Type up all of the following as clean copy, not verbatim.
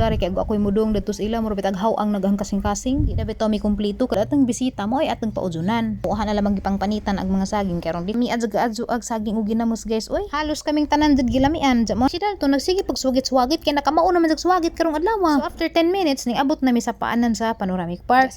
dari kay ako'y mudong dito sa ila mura bitag haw ang naghang kasing-kasing. Di na bitaw mi kumpleto kada atong bisita mo ay atong paujunan. Kuha na lamang gipangpanitan ang mga saging karon di mi adjag-adjo ag saging ug ginamos guys. Oy, halos kaming tanan jud gilamian. Mo si Dalton nagsige pag swagit-swagit kay nakamao naman jag swagit karong adlaw. So after 10 minutes ning abot na mi sa paanan sa Panoramic Park.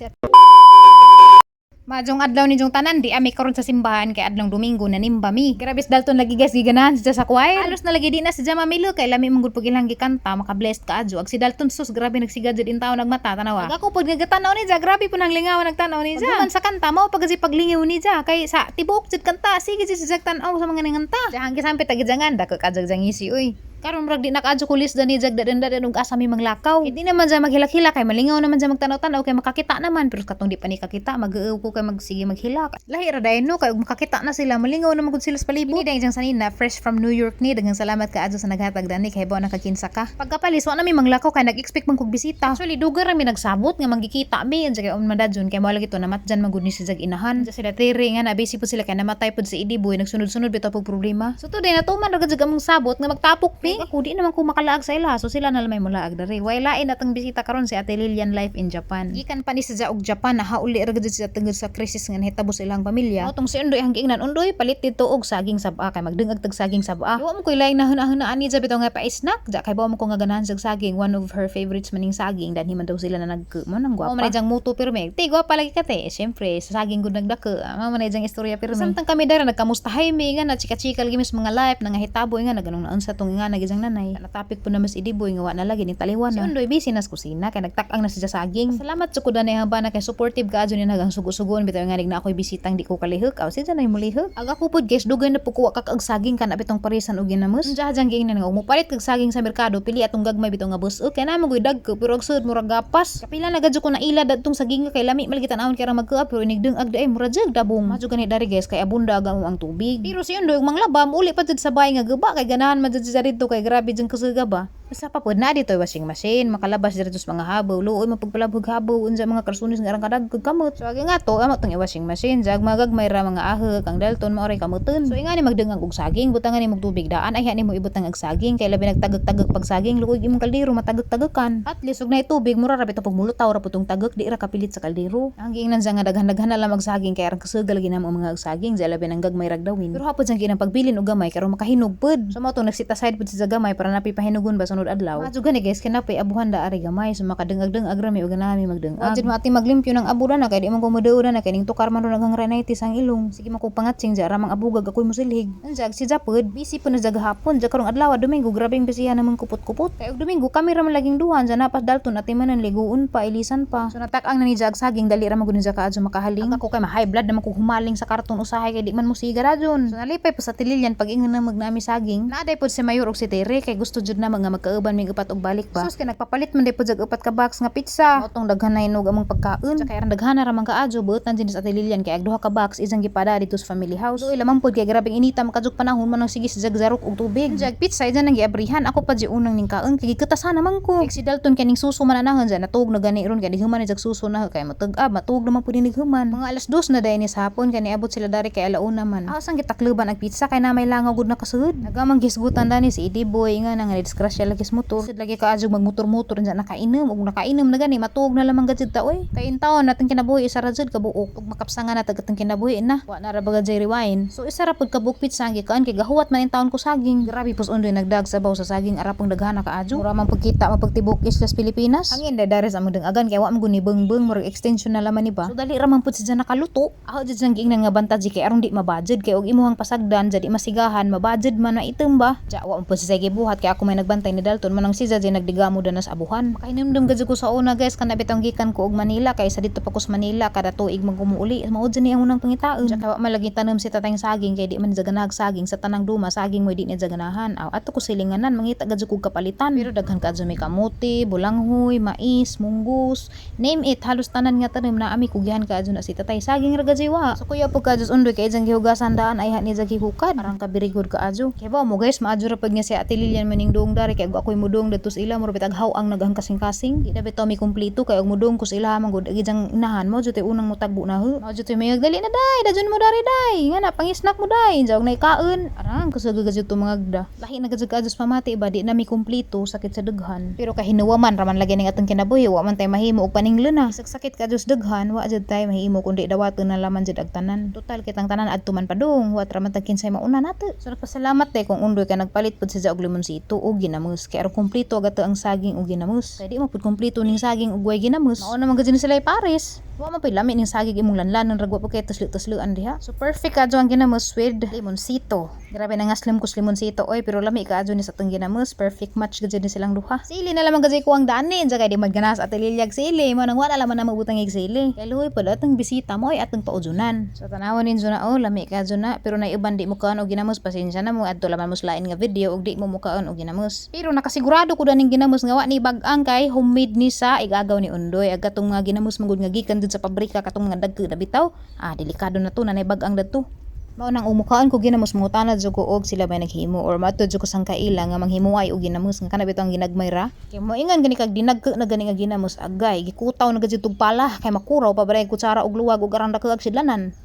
Majong adlaw ni jong tanan di ami karon sa simbahan kay adlong Domingo na nimba mi. Grabis Dalton lagi guys giganahan sa choir. Halos na lagi di na sa Jama Milo kay lami mong gud pag ilang gikanta maka-blessed ka adjo. Ag si Dalton sus grabe nagsiga jud in taon nagmata tanawa. Ag ako pud nagatanaw ni ja grabe pud nang lingaw nagtanaw ni ja. Man sa kanta mao pag paglingaw ni ja kay sa tibuok jud kanta sige jud sa tan-aw sa mga ninganta. Jahang gisampe tagijangan dako kajag jangisi oy. Karon murag di nakadyo kulis dani jagdadan ug asa mi manglakaw. Hindi naman sa maghilak-hilak kay malingaw naman sa magtanaw-tanaw kay makakita naman pero katong di pa ni kakita mag-euw ko kay magsige maghilak. Lahi ra dayon no kay makakita na sila malingaw naman gud sila sa palibot. Ni dayang sanina fresh from New York ni daghang salamat ka adto sa naghatag dani kay bawa nakakinsa ka. Pagkapalis wa na mi manglakaw kay nag-expect man kog bisita. Actually dugar ra mi nagsabot nga manggikita mi kay on madadjon kay mao lagi to namatjan magud ni si jag inahan. Sa sila tiri nga na busy pud sila kay namatay pud si Idiboy nagsunod-sunod bitaw pag problema. So today natuman ra gud among sabot nga magtapok mi. Ako di naman ko makalaag sa ila so sila na lamay mulaag dari way lain atong bisita karon si Ate Lilian live in Japan gikan pa ni sa og Japan na hauli ra gud sa tungod sa krisis nga nahitabo sa ilang pamilya tong si Undoy ang giingnan Undoy palit dito og saging sabaa kay magdungag tag saging sabaa wa mo koy lain na hunaan ni bitaw nga pa-snack ja kay bawa mo ko nga ganahan sa saging one of her favorites maning saging dan himan daw sila na nagko mo nang gwapa mo man jang muto pirme ti gwapa lagi kate syempre sa saging gud nagdako mo man jang istorya pirme samtang kami dara nagkamustahay mi nga na chika-chika lagi mis mga live nga hitabo nga naganong naon sa tong nga nagijang nanay topic po na mas Idiboy nga wa na lagi ni taliwan na. Si Undoy busy nas kusina kay nagtak-ang na siya saging. Salamat sa kuda na haba na kay supportive ka adyo ni nagang sugo-sugon bitaw nga na ako'y bisitang di ko kalihok. Aw si na mulihok. Aga ko pud guys dugay na pukuha kag saging kan bitong parisan og ginamos. Jahang giingnan nga mupalit kag saging sa merkado pili atong gagmay bitaw nga bus. Okay na magoy dagko pero og sud murag gapas. Kapila na gadyo ko na ila dadtong saging kay lami malgitan-awon kay ra magkuha pero inigdeng ag daay murag jag dabong. Madyo gani dari guys kay abunda aga ang tubig. Pero si Undoy manglabam uli pa jud sa bay nga gaba kay ganahan man jud sa didto kay grabe jeng kusuga ba. Basta pa po na dito washing machine makalabas dito sa mga habaw luoy mapagpalabog habaw unsa mga karsunis nga arang kadagkog kamot so agi nga to amo tong washing machine jag magagmay ra mga ahek ang Dalton maoray kamuton so ingani magdengang og saging butangan nimo tubig daan ay ni mo ibutang og saging kay labi nagtagak-tagak pag saging luoy imong kaldero matagak-tagakan at least og nay tubig mura ra bitaw pag mulutaw ra putong tagak di ra kapilit sa kaldero ang giingnan sa nga daghan-daghan na lang mag saging kay arang kasugal ginamo mga saging sa labi nang gagmay ragdawin pero hapon sang ginang pagbilin og gamay karon makahinog pud so mao tong nagsita side pud sa gamay para napipahinugon ba sunod adlaw. Madyo gani guys kinapay abuhan da ari gamay so makadengag-dengag rami og ganami magdengag. Adjud mo ati maglimpyo ng abuda na kay di man ko muduoda na kay ning tukar man ro naghang rhinitis ang ilong. Sige man ko pangatsing ja ramang abugag ako'y musilhig. Anjag si Japod busy po na jag hapon jag karong adlaw Domingo grabing bisihan namang kupot-kupot. Kay og Domingo kami ra man laging duhan sa napas Dalton at manan liguon pa ilisan pa. So natak-ang na ni jag saging dali ra man gud ni ka adto makahaling. Ako kay ma-high blood naman ko humaling sa karton usahay kay di man mo siga radyon. So nalipay pa sa Tililian pag ingon na magnami saging. Naaday pod si Mayor og si Tere kay gusto jud na mga magkauban mig upat og balik ba. Sus kay nagpapalit man day pod jag upat ka box nga pizza. Motong daghan na hinog among pagkaon. Kay arang daghan ra man kaadyo buotan din sa Tililian kay ag duha ka box isang gipada dito sa family house. So ilaman pod kay grabing inita makadjog panahon man sige sa jag-zarok og tubig. Jag pizza idan nang giabrihan ako pa di unang ning kaon kay gikatasan naman ko. Kay si Dalton kaning suso man anahon sa natug na gani ron kay dighuman ni jag suso na kay matug-ab matug naman pud ni dighuman. Mga alas 2 na day ni sa hapon kay niabot sila dari kay alauna man. Aw sang gitakluban ang pizza kay na may langaw gud na kasud. Nagamang gisgutan dani si Idiboy nga nang disgrasya lagi sa motor. Sid lagi kaadjog magmotor-motor sa nakainom ug nakainom na gani matug na lamang gajud ta oy. Kay intawon natin kinabuhi isa ra jud kabuok ug makapsanga na tagatang kinabuhi na. Wa na ra baga jay rewind. So isa ra pud kabuok pizza ang gikaan kay gahuwat man intawon ko saging. Grabe pus undoy nagdag sabaw sa saging arapong daghana kaadyo. Mura man pagkita mapagtibok islas Pilipinas. Hangin dares among agan kay wa man guni beung-beung murag extension na laman ni ba. So dali ra man pud siya nakaluto. Aho jud sang giingnan nga bantaji kay aron di mabudget kay og imuhang pasagdan jadi masigahan mabudget man na item ba. Ja wa man pud siya gibuhat kay ako may nagbantay ni Dalton manang siya jay nagdigamo danas abuhan. Makainumdum gajud ko sa una guys kana bitong gikan ko og Manila kay sa dito pa ko sa Manila kada tuig magumuuli. Mao jud ni ang unang pangitaon. Ja kay wa man lagi tanom si tatayng saging kay di man jaganahag saging sa tanang duma saging mo di ni jaganahan. Aw ato ko silinganan mangita gajud kog kapalitan. Pero daghan ka may kamote, bulanghoy, mais, munggus, name it halos tanan nga tanom na ami kugihan ka na si tatay saging ra gajud wa. So kuya pud ka jud undoy kay jang gihugasan daan ay ni jagi hukad. Parang kabirigod ka adyo. Kay ba mo guys maadyo ra pud nga si Ate Lilian maning duong dari kay ako'y mudong dito sa ila mo bitag haw ang naghang kasing-kasing. Di na bitaw mi kumpleto kay og mudong ko sa ila manggod gidang inahan mo jud unang mutagbo na ho. Mao jud may dali na day, dajon mo dari day. Ngana pangisnak mo day, jawg nay kaon. Aram kasagad jud to mga agda. Lahi na gajud kados pamati ba di na mi kumpleto sakit sa daghan. Pero kahinuwaman raman lagi ning atong kinabuhi wa man tay mahimo og paninglo na. Sakit kados daghan wa jud tay mahimo kundi dawaton na laman jud ag tanan. Total kitang tanan adto man padung, wa ra man tag kinsay mauna nato. So nagpasalamat tay kung undoy ka nagpalit pud sa og limonsito og ginamos. Kay aron kumpleto agato ang saging og ginamos. Kay di mo pud kumpleto ning saging og way ginamos. Mao na man gid sila pares. Wa man pay lami ning saging imong lanlan ragwa pa kay tuslo-tusloan diha. So perfect adto ang ginamos with limonsito. Grabe na ngaslim kus limonsito oy pero lami ka adto ni sa tong ginamos. Perfect match gid ni silang duha. Sili na lamang gid ko ang dani sa kay di magganas at lilyag sili mo nang wala laman na mabutang ig sili. Kay luoy pala atong bisita mo ay atong paujunan. So tanawon ninyo na oh lami ka adto na pero naiuban di mo kaon og ginamos pasensya na mo adto laman mo lain nga video og di mo mukaon og ginamos. Pero nakasigurado ko daning ginamos nga wa ni bag-ang kay homemade ni sa igagaw ni Undoy agatong nga ginamos mangud nga gikan sa pabrika katong nga dagko na bitaw. Delikado na to na bag-ang dadto. Mao nang umukaan ko ginamos mangutana jud ko og sila bay naghimo or matud jud ko sang kaila nga manghimuay og ginamos nga kana bitaw ang ginagmay ra. Kay moingan gani kag dinagko na gani nga ginamos agay gikutaw na gid pala kay makuraw pa bare kutsara og luwag og arang dako ag sidlanan.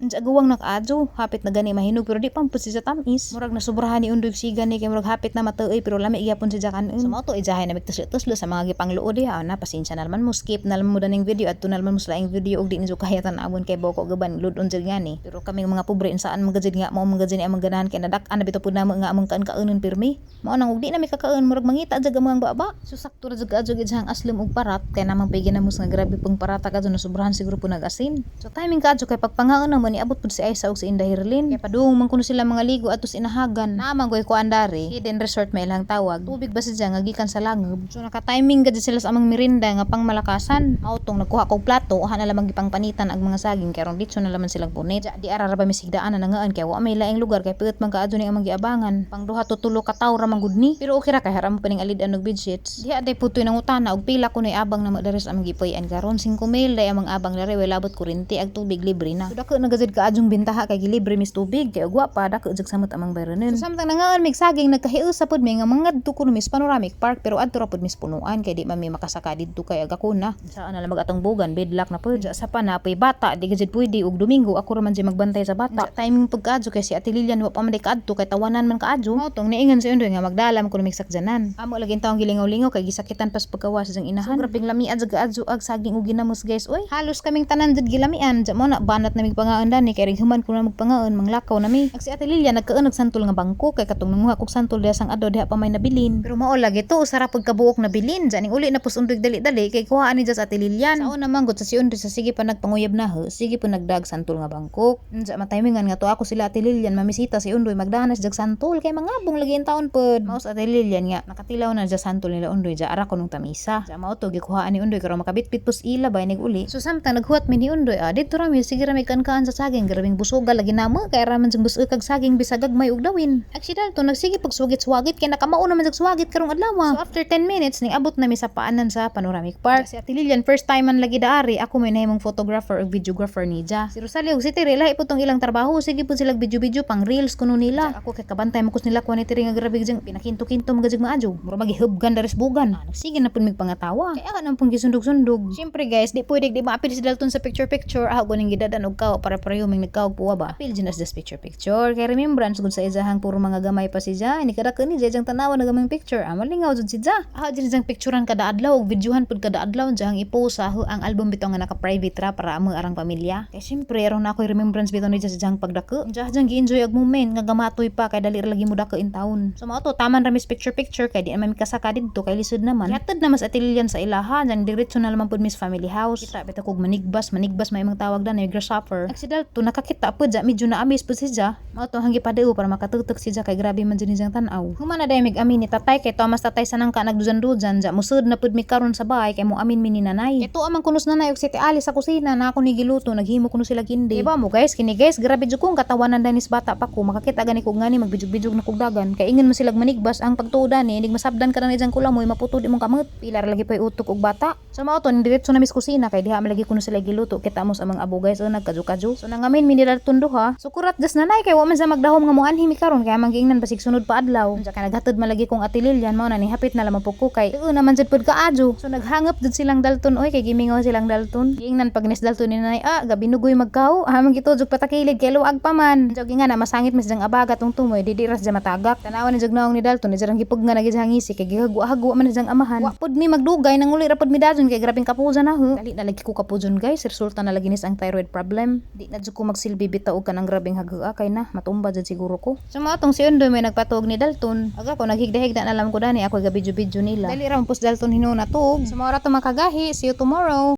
Agawang nakaadyo, hapit na gani mahinog pero di pampud si sa tamis. Murag nasubrahan ni Undoy siga ni kay murag hapit na mateuy pero lami gyapon si kanon. So mao to ijahay na migtuslo-tuslo sa mga gipangluod diha na pasensya na naman mo skip na lang mo daning video at na naman mo laing video og di ni kaya tan-awon kay boko gaban ludon jud ngani. Pero kaming mga pobre saan magajid nga mao magajid among ganahan kay nadak-an na bitaw pud namo nga among kaon-kaonon pirmi. Mao nang og di na mi kakaon murag mangita jud among baba. So sakto ra jud kaadyo gid aslim og parat kay namang pigin na mus nga grabe pang parata kadto na sobrahan siguro po nag-asin. So timing kaadyo kay pagpangaon na mo ni abot pud si Aisa og si Inday Herlin. Kay padung man kuno sila mga ligo atus inahagan. Naamang goy ko andari. Hidden resort may ilang tawag. Tubig ba siya nga gikan sa langob. So naka-timing gid sila sa among merinda nga pang malakasan. Autong nagkuha kog plato uha na lamang gipang panitan ag mga saging kay ron ditso na laman silang punit. Di ara ra ba misigdaan na ngaan kay wa may laing lugar kay peut man kaadto ni among giabangan. Pang duha to tulo ka tawo ra man gud ni. Pero okay ra kay haram pa ning alid og bedsheets. Diha day putoy nang utana og pila kunoy abang na madares among gipuy-an karon 5,000 day among abang dere way labot kuryente ag tubig libre na. So dako na gazid kaadjong bintaha kay libre mis tubig kay ugwa pa dako jud samot amang bayranen. So samtang nangaan mig saging nagkahius sa pud mi nga mangadto kuno mis panoramic park pero adto ra pud mis punuan kay di man mi makasaka didto kay agakuna. Saan na lamang atong bugan bidlak na pud sa panapay bata di gid pwede og Domingo ako ra man jud magbantay sa bata. Timing pagkaadto kay si Ate Lilian wa pa man kaadto kay tawanan man kaadto. Mao tong niingan si Undoy nga magdalam kuno mig sakjanan. Amo laging taong gilingaw-lingaw kay gisakitan pas pagkawas sa inahan. So grabing lamian jud kaadto ag saging og ginamos guys oy. Halos kaming tanan jud gilamian. Ja mo na banat na mig pangaon dani kay human kuno pangaon manglakaw nami. Ag si Ate Lilia nagkaon og santol nga bangko kay katong nanguha kog santol diha sang adto diha pa may nabilin. Pero mao lagi to usara pud kabuok na bilin. Janing uli na pus Undoy dali-dali kay kuhaan ni sa Ate Lilian. Sao naman gud sa si Undoy sa sige pa nagpanguyab na ho. Sige po nagdag santol nga bangko. Unsa matimingan nga to ako sila Ate Lilian mamisita si Undoy magdanas jag santol kay mangabong lagi ang taon pod. Mao sa Ate Lilian nga nakatilaw na ja santol nila Undoy ja ara kunong tamisa. Ja mao to gikuhaan ni Undoy karon makabitbit pus ila bay nig uli. So samtang naghuwat mi ni Undoy didto ra mi sige ra mi kan-kaan sa saging grabing busoga lagi namo kay raman jung busog kag saging bisag gagmay og dawin. Aksidal to nagsige pagsugit-swagit kay nakamao naman jag swagit karong adlaw. So after 10 minutes ning abot na mi sa paanan sa Panoramic Park. Si Ate Lilian first time man lagi daari ako may nahimong photographer ug videographer ni Ja. Si Rosalie ug si Tere lahi pud tong ilang trabaho sige pud sila video-video pang reels kuno nila. Ako kay kabantay mo kus nila kuan ni Tere nga grabe jang pinakinto-kinto mga jag maadyo. Mura magihubgan dares bugan. Nagsige na pud mig pangatawa. Kay ana pong gisundog-sundog. Syempre guys, di pwede di maapil si Dalton sa picture-picture. Ako ning gidadan og kaw para pareho mig nagkaw puwa ba. Apil jinas just picture-picture. Kay remembrance gud sa izahang puro mga gamay pa si Ja. Ni kada kani jang tanawan na gamay picture. Malingaw jud si Ja. Diri jang picturean kada adlaw og videohan pud kada adlaw jang i-post sa ang album bitaw nga naka-private ra para amo arang pamilya. Kay syempre aron na ako'y remembrance bitaw ni Ja sa jang pagdako. Ja jang gi-enjoy og moment nga gamatoy pa kay dali ra lagi mo dako in taon. So mao to taman ra mis picture-picture kay di man mi kasaka didto kay lisod naman. Yatad na mas Ate Lilian sa ilaha jang diretso na lamang pud mis family house. Kita bitaw kog manigbas may mga tawag dan ay grasshopper. Aksidal to nakakita pud ja medyo na amis pud si Ja. Mao to hanggi padeo para makatutok si Ja kay grabe man jud niyang tan-aw. Human na day mig amin ni tatay kay Thomas tatay sanang ka nagdujan-dujan ja musud na pud mi karon sa bahay kay mo amin mi ni nanay. Ito amang kunos nanay og si Ate Ali sa kusina na ako ni giluto naghimo kuno sila kindi. Diba mo guys kini guys grabe jud kong katawanan danis bata pa ko makakita gani kog ngani magbijog-bijog na kog dagan kay ingon mo silag manigbas ang pagtuodan ni inig masabdan ka na ijang kulamoy maputo di mong kamot pilar lagi pay utok og bata. So mao to diretso na mis kusina kay diha malagi kuno sila giluto kita mo sa mga abo guys nagkadyo-kadyo. So So nangamin mi ni Dalton duha. So kurat jas nanay kay wa man sa magdahom nga mo anhi mi karon kaya manggiingnan basig sunod pa adlaw. Unsa kay naghatod malagi kong ati Lilian mao na ni hapit na lamang pugko kay naman jud pud kaadyo. So naghangap jud silang Dalton oy kay gimingaw silang Dalton. Giingnan pag nis Dalton ni nanay gabi nugoy magkaw. Hamang gitudjog patakilid kay luag pa man. Jog nga na masangit mis jang abaga tong tumoy didiras ja matagak. Tanawan ni jog naong ni Dalton ni jarang gipug nga nagihangisi kay gihagwa-hagwa man jang amahan. Wa pud mi magdugay nang uli ra pud mi dajon kay grabing kapuza na ho. Dali na lagi ko kapujon guys, resulta na lagi nis ang thyroid problem. Di na jud ko magsilbi bitaw og kanang grabing hagwa kay na matumba jud siguro ko. So mao tong si Undoy may nagpatuog ni Dalton. Aga ko naghigda-higda na alam ko dani ako gabidyo-bidyo nila. Dali ra pus Dalton hinuna tuog. So mao ra to makagahi. See you tomorrow.